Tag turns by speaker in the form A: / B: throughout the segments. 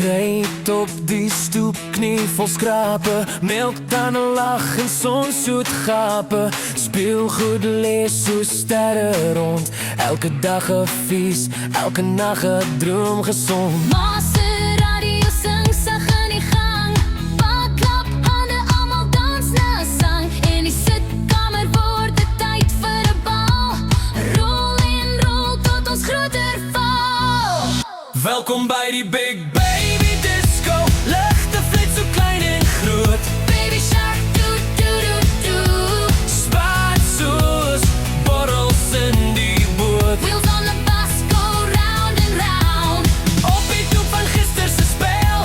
A: Kruid op die stoep, knie vol skrape, melk, tanden, lach en sonsoet gape. Speelgoed lees so sterre rond, elke dag 'n fees, elke nag 'n droom gesond.
B: Ma se radio sing sag in die gang, pa klap hande, almal dans na sang. In die sitkamer word dit tyd vir 'n bal, rol en rol tot ons groter val.
A: Welkom by die Big Baby Disco, ligte flits so klein en groot.
B: Baby shark, doe, doe, doe, doe.
A: Spaatsoos, borrels in die boot.
B: Wheels on the bus go round and round.
A: Op die toep van gister se spel,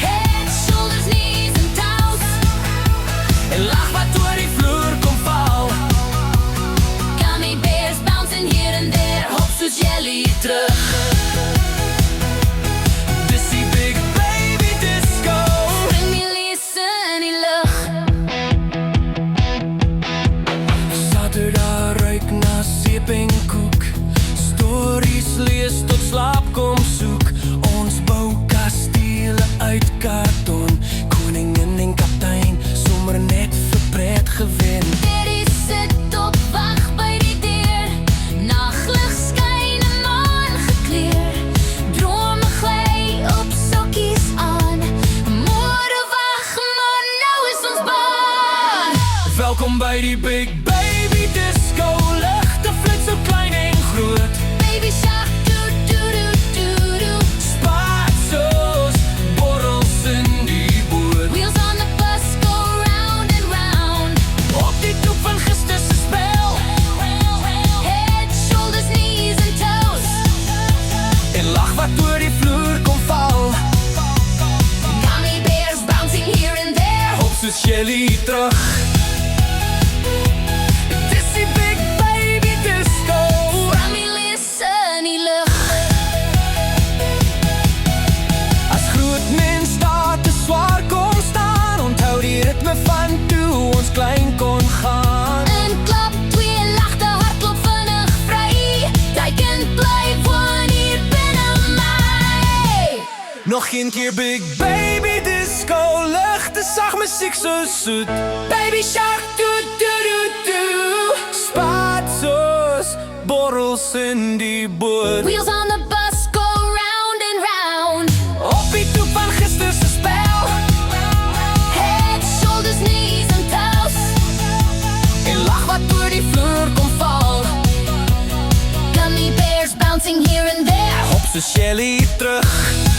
B: Head, shoulders, knees and toes.
A: en lach wat oor die vloer kom val.
B: Gummy bears bouncing here and there, hop soos jelly terug.
A: Dis die Big Baby Disco.
B: Bring me lees in die lug.
A: Saterdag ruik na seep en koek, stories lees tot slaap kom soek. Ons bou kastele uit karton, koningin en kaptein, sommer net vir pret gewen.
B: Daddy sit op wag by die deur, naglig skyn en maan gekleer. Drome gly op sokkies aan, môre wag, maar nou is ons baan.
A: Welkom by die Big Baby Disco, ligte flits so klein en groot.
B: Baby shark, doe, doe, doe, doe, doe.
A: Spaatsoos, borrels in die boot.
B: Wheels on the bus go round and round.
A: Op die toep van gister se spel,
B: Head, shoulders, knees and toes.
A: en lach wat oor die vloer kom val.
B: Gummy bears bouncing here and there.
A: Hop soos jelly terug. Dis die Big Baby Disco.
B: Bring me lees in die lug.
A: As groot mens staat te swaar kom staan, onthou die ritme van toe ons klein kon gaan.
B: Een klap, twee lagte, hartklop vinnig vry. Die kind bly woon hier binne my.
A: Nog geen keer Big Baby Disco, ligte sag musiek so soet. Baby shark, doe, doe, doe, doe. Spaatsoos, borrels in die boot.
B: Wheels on the bus go round and round.
A: Op die toep van gister se spel,
B: Head, shoulders, knees and toes.
A: en lach wat oor die vloer kom val.
B: Gummy bears bouncing here and there.
A: Hop soos jelly terug.